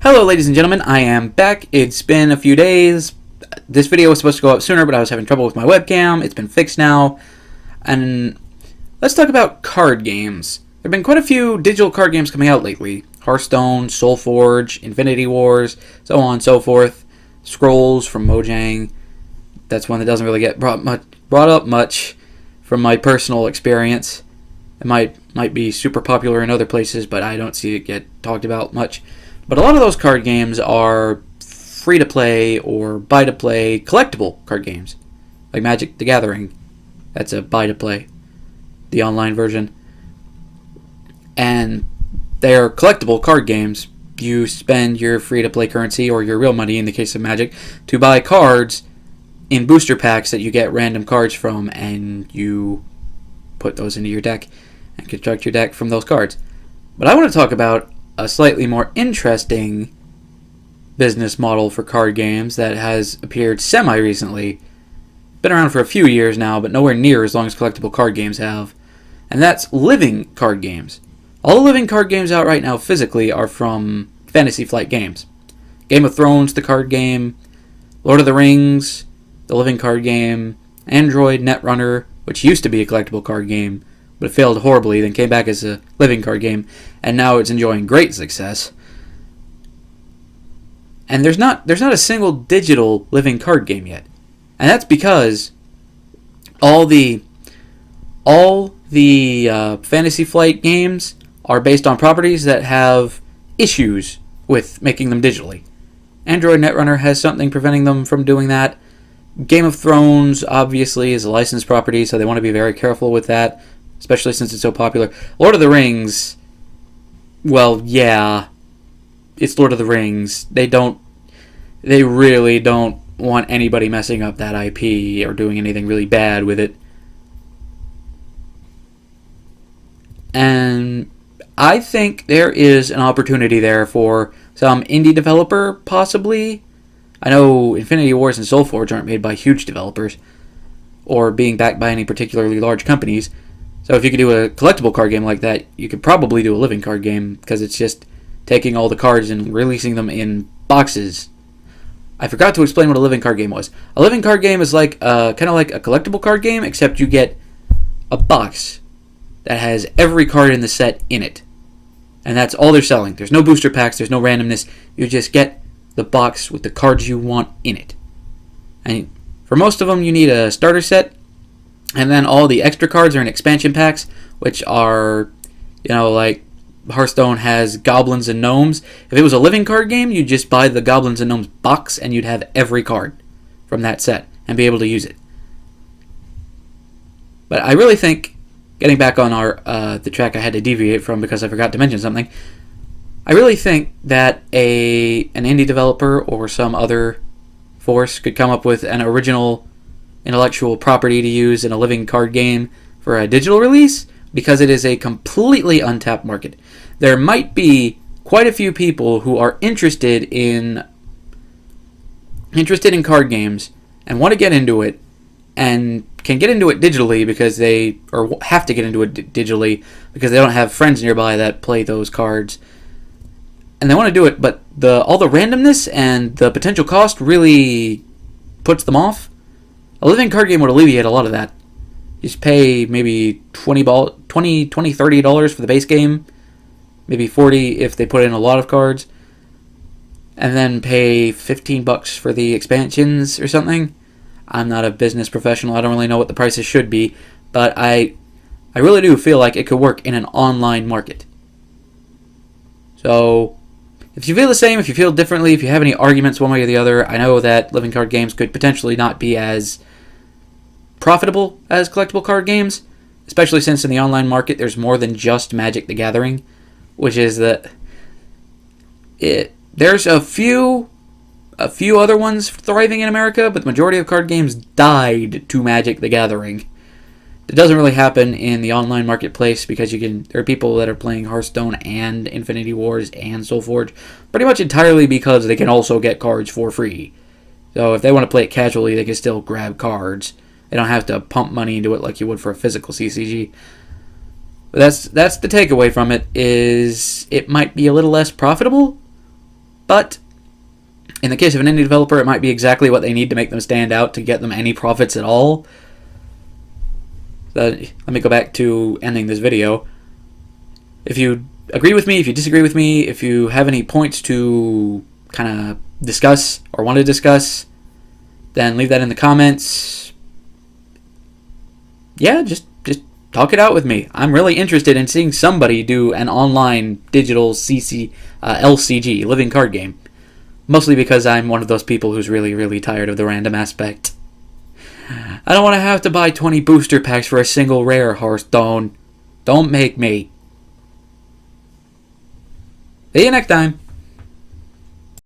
Hello ladies and gentlemen, I am back. It's been a few days. This video was supposed to go up sooner, but I was having trouble with my webcam. It's been fixed now. And let's talk about card games. There have been quite a few digital card games coming out lately. Hearthstone, SoulForge, Infinity Wars, so on and so forth. Scrolls from Mojang. That's one that doesn't really get brought up much from my personal experience. It might be super popular in other places, but I don't see it get talked about much. But a lot of those card games are free-to-play or buy-to-play collectible card games. Like Magic the Gathering. That's a buy-to-play. The online version. And they are collectible card games. You spend your free-to-play currency, or your real money in the case of Magic, to buy cards in booster packs that you get random cards from, and you put those into your deck and construct your deck from those cards. But I want to talk about a slightly more interesting business model for card games that has appeared semi-recently. Been around for a few years now, but nowhere near as long as collectible card games have. And that's living card games. All the living card games out right now physically are from Fantasy Flight Games. Game of Thrones, the card game, Lord of the Rings, the living card game, Android Netrunner, which used to be a collectible card game, but it failed horribly, then came back as a living card game, and now it's enjoying great success. And there's not a single digital living card game yet. And that's because all the Fantasy Flight games are based on properties that have issues with making them digitally. Android Netrunner has something preventing them from doing that. Game of Thrones, obviously, is a licensed property, so they want to be very careful with that, especially since it's so popular. Lord of the Rings, well, yeah, it's Lord of the Rings. They really don't want anybody messing up that IP or doing anything really bad with it. And I think there is an opportunity there for some indie developer, possibly. I know Infinity Wars and SoulForge aren't made by huge developers or being backed by any particularly large companies. So if you could do a collectible card game like that, you could probably do a living card game, because it's just taking all the cards and releasing them in boxes. I forgot to explain what a living card game was. A living card game is like kind of like a collectible card game, except you get a box that has every card in the set in it. And that's all they're selling. There's no booster packs, there's no randomness. You just get the box with the cards you want in it. And for most of them, you need a starter set. And then all the extra cards are in expansion packs, which are, like Hearthstone has goblins and gnomes. If it was a living card game, you'd just buy the goblins and gnomes box, and you'd have every card from that set and be able to use it. But I really think, getting back on the track I had to deviate from because I forgot to mention something, I really think that an indie developer or some other force could come up with an original intellectual property to use in a living card game for a digital release, because it is a completely untapped market. There might be quite a few people who are interested in card games and want to get into it, and can get into it digitally because or have to get into it digitally because they don't have friends nearby that play those cards, and they want to do it, but all the randomness and the potential cost really puts them off. A living card game would alleviate a lot of that. You just pay maybe $30 for the base game, maybe $40 if they put in a lot of cards, and then pay $15 for the expansions or something. I'm not a business professional. I don't really know what the prices should be, but I really do feel like it could work in an online market. So if you feel the same, if you feel differently, if you have any arguments one way or the other, I know that living card games could potentially not be as profitable as collectible card games, especially since in the online market there's more than just Magic the Gathering, which is that there's a few other ones thriving in America, but the majority of card games died to Magic the Gathering. It doesn't really happen in the online marketplace because there are people that are playing Hearthstone and Infinity Wars and SoulForge pretty much entirely because they can also get cards for free. So if they want to play it casually, they can still grab cards. They don't have to pump money into it like you would for a physical CCG. But that's the takeaway from it, is it might be a little less profitable, But in the case of an indie developer, it might be exactly what they need to make them stand out, to get them any profits at all. Let me go back to ending this video. If you agree with me, if you disagree with me, if you have any points to kind of discuss or want to discuss, then leave that in the comments. Yeah, just talk it out with me. I'm really interested in seeing somebody do an online digital LCG, living card game. Mostly because I'm one of those people who's really, really tired of the random aspect. I don't want to have to buy 20 booster packs for a single rare Hearthstone. Don't make me. See you next time.